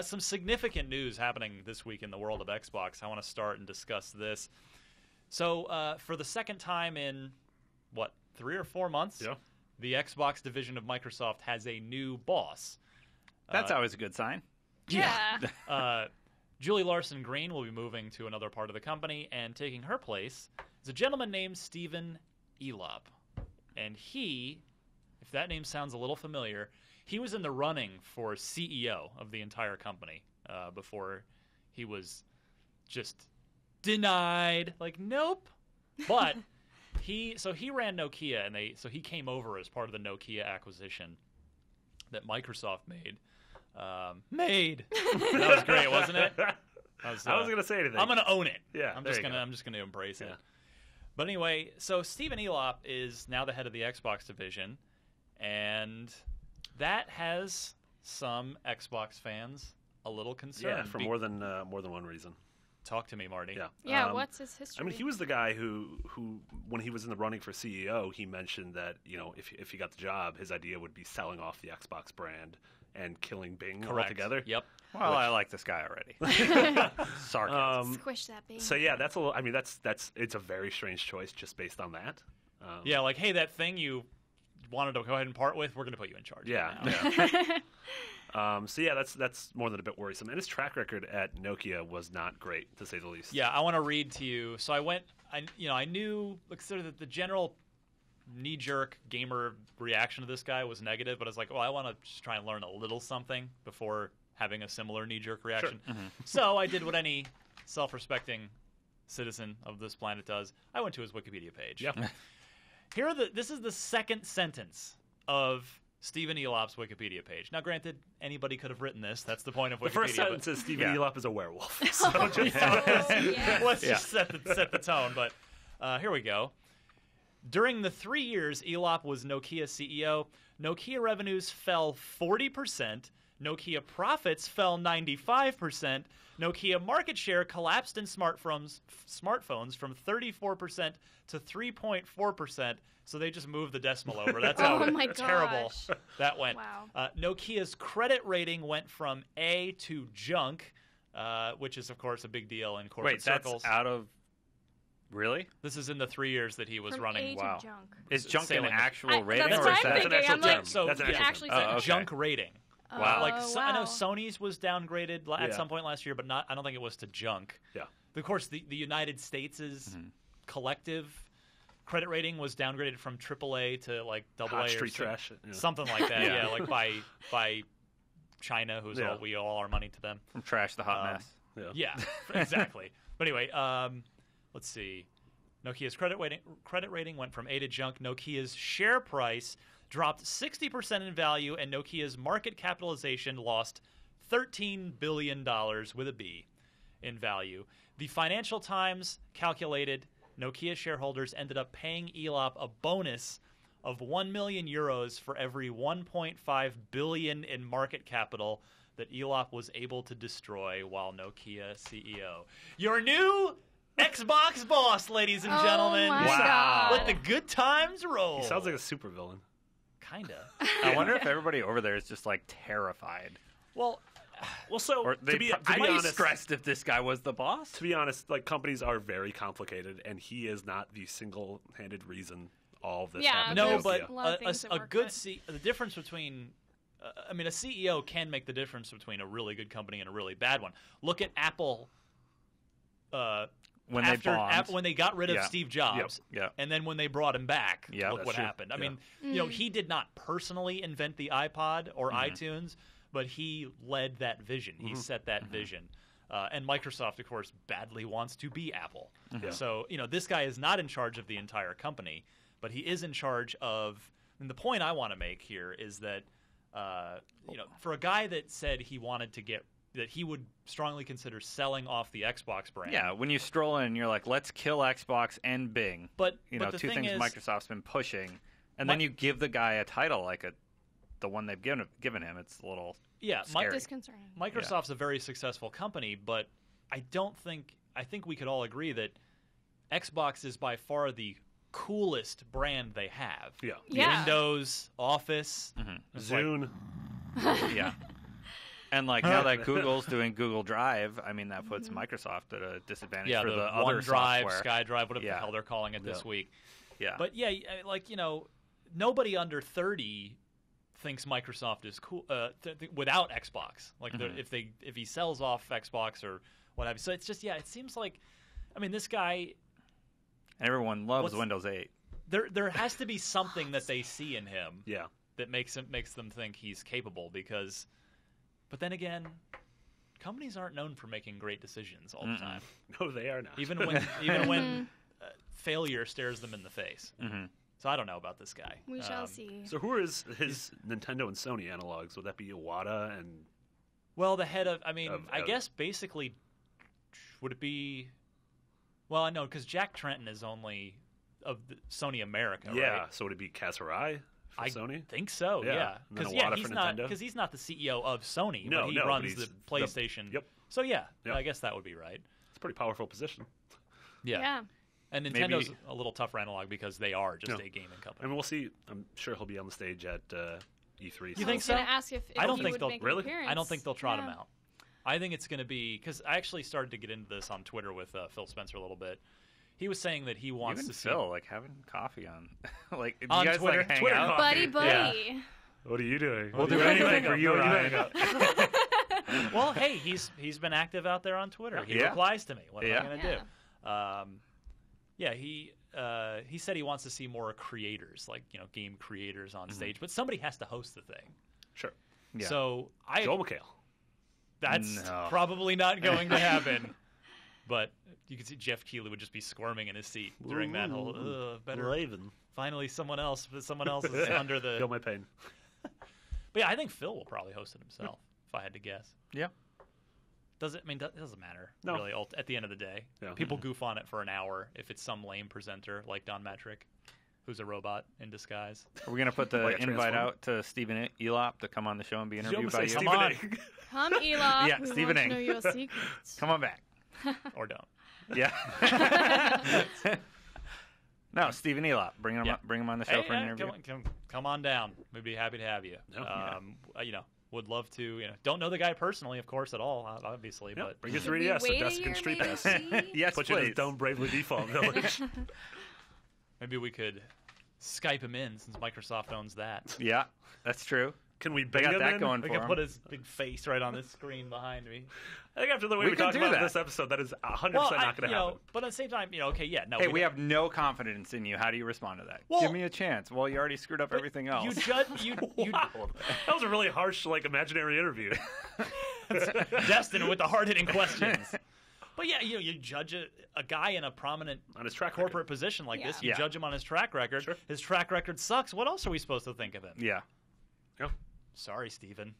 Some significant news happening this week in the world of Xbox. I want to start and discuss this. So, for the second time in, 3 or 4 months, the Xbox division of Microsoft has a new boss. That's always a good sign. Yeah. Julie Larson-Green will be moving to another part of the company, and taking her place is a gentleman named Stephen Elop. And he, if that name sounds a little familiar, he was in the running for CEO of the entire company before he was just denied. Like, nope. But he ran Nokia, and he came over as part of the Nokia acquisition that Microsoft made. That was great, wasn't it? I wasn't gonna say anything. I'm gonna own it. Yeah, I'm just gonna embrace it. But anyway, so Stephen Elop is now the head of the Xbox division, and that has some Xbox fans a little concerned. Yeah, for more than one reason. Talk to me, Marty. Yeah. What's his history? I mean, he was the guy who when he was in the running for CEO, he mentioned that if he got the job, his idea would be selling off the Xbox brand and killing Bing altogether. Yep. Well, I like this guy already. Sarcasm. Squish that Bing. So yeah, that's a little. I mean, it's a very strange choice just based on that. Yeah, like, hey, that thing you wanted to go ahead and part with, we're going to put you in charge. So yeah, that's more than a bit worrisome. And his track record at Nokia was not great, to say the least. Yeah, I want to read to you. So I knew sort of the general knee-jerk gamer reaction to this guy was negative, but I was like, well, I want to just try and learn a little something before having a similar knee-jerk reaction. Sure. So I did what any self-respecting citizen of this planet does. I went to his Wikipedia page. Yep. This is the second sentence of Stephen Elop's Wikipedia page. Now, granted, anybody could have written this. That's the point of Wikipedia. The first sentence is Stephen Elop is a werewolf. So let's just set the tone. But here we go. During the 3 years Elop was Nokia CEO, Nokia revenues fell 40%, Nokia profits fell 95%, Nokia market share collapsed in smartphones from 34% to 3.4%, so they just moved the decimal over. That's how terrible that went. Wow. Nokia's credit rating went from A to junk, which is, of course, a big deal in corporate circles. That's out of... Really? This is in the 3 years that he was From running. A to junk. Is junk an Sailing. actual rating? That's or what is I'm that thinking. I'm like, So That's an yeah, actual actually term. said okay. junk rating. Wow. Like I know Sony's was downgraded at some point last year, but I don't think it was to junk. Yeah. Of course, the United States' collective credit rating was downgraded from AAA to like AA Hot or street trash. something like that. Yeah, like by China, who's we owe all our money to them. From trash the hot mess. Yeah, exactly. But anyway, let's see. Nokia's credit rating went from A to junk. Nokia's share price dropped 60% in value, and Nokia's market capitalization lost $13 billion with a B in value. The Financial Times calculated Nokia shareholders ended up paying Elop a bonus of 1 million euros for every 1.5 billion in market capital that Elop was able to destroy while Nokia CEO. Your new Xbox boss, ladies and gentlemen. Oh my God. Let the good times roll. He sounds like a supervillain. Kinda. I wonder if everybody over there is just like terrified. Well, so Or to be I'd be honest, stressed if this guy was the boss. to be honest, like companies are very complicated, and he is not the single-handed reason all of this happened. no, there's but a lot of things that a work good good. the difference between a CEO can make the difference between a really good company and a really bad one. Look at Apple. When After they bombed. when they got rid of Yeah. Steve Jobs, Yeah. and then when they brought him back, Yeah, look that's what true. happened. I Yeah. mean, he did not personally invent the iPod or iTunes, but he led that vision. He set that vision. And Microsoft, of course, badly wants to be Apple. So, this guy is not in charge of the entire company, but he is in charge of. And the point I want to make here is that, for a guy that said he wanted to that he would strongly consider selling off the Xbox brand. Yeah, when you stroll in, you're like, let's kill Xbox and Bing. But the the two thing things is, Microsoft's been pushing, and then you give the guy a title like the one they've given him. It's a little scary. Disconcerting. Microsoft's a very successful company, but I think we could all agree that Xbox is by far the coolest brand they have. Yeah. Windows, Office, Zune. Yeah. And like now that Google's doing Google Drive, I mean that puts Microsoft at a disadvantage for the other OneDrive, software. SkyDrive, whatever the hell they're calling it this week. Yeah. But yeah, like nobody under 30 thinks Microsoft is cool without Xbox. Like if he sells off Xbox or whatever. So it's just it seems like, I mean, this guy. Everyone loves Windows 8. There has to be something that they see in him. Yeah. That makes them think he's capable because. But then again, companies aren't known for making great decisions all the time. No, they are not. Even when failure stares them in the face. So I don't know about this guy. We shall see. So who are his Nintendo and Sony analogs? Would that be Iwata and? Well, the head of, I guess basically, would it be? Well, I know because Jack Tretton is only of Sony America, right? So would it be Kazurai? For Sony? I think so, yeah. Because he's not the CEO of Sony, but he runs the PlayStation. So I guess that would be right. It's a pretty powerful position. Yeah. And Nintendo's a little tougher analog because they are just a gaming company. I mean, we'll see. I'm sure he'll be on the stage at E3. You think so? I was going to ask if I don't he think would they'll make really. an appearance. I don't think they'll trot him out. I think it's going to be because I actually started to get into this on Twitter with Phil Spencer a little bit. He was saying that he wants to see Phil, like having coffee on, like do on you guys Twitter, like hang Twitter out? Buddy. Yeah. What are you doing? We'll do anything for you, Ryan. Well, hey, he's been active out there on Twitter. He replies to me. What am I going to do? He said he wants to see more creators, like game creators on stage, but somebody has to host the thing. Sure. Yeah. So Joel McHale. That's probably not going to happen. But you can see Jeff Keighley would just be squirming in his seat during that whole better. Raven. Finally, someone else is under the. Feel my pain. But yeah, I think Phil will probably host it himself, if I had to guess. Yeah. It doesn't matter, No. really, at the end of the day. Yeah. People goof on it for an hour if it's some lame presenter like Don Metric, who's a robot in disguise. Are we going to put the invite out to Stephen Elop to come on the show and be interviewed by you? Come on. Come, Elop. Yeah, we Stephen want to know your secrets. Come on back. Or don't. Yeah. No, Stephen Elop. Bring him on the show for an interview. Come on down. We'd be happy to have you. Would love to. Don't know the guy personally, of course, at all, obviously. Yeah, but bring your 3DS to Desk and Street Pass. Yes, Put please. you in his Dome Bravely Default Village. Maybe we could Skype him in since Microsoft owns that. Yeah, that's true. Can we They bang got him that in? going We for could him. put his big face right on this screen behind me. I think after the way We we could talked do about that. this episode, that is 100% Well, not going to happen. but at the same time, Hey, we have no confidence in you. How do you respond to that? Well- Give me a chance. Well, you already screwed up everything else. You judge. You Wow. That was a really harsh, imaginary interview. Destin with the hard-hitting questions. But yeah, you judge a guy in a prominent On his track corporate record. position like this. You Yeah. judge him on his track record. Sure. His track record sucks. What else are we supposed to think of him? Yeah. Yeah. Sorry, Steven.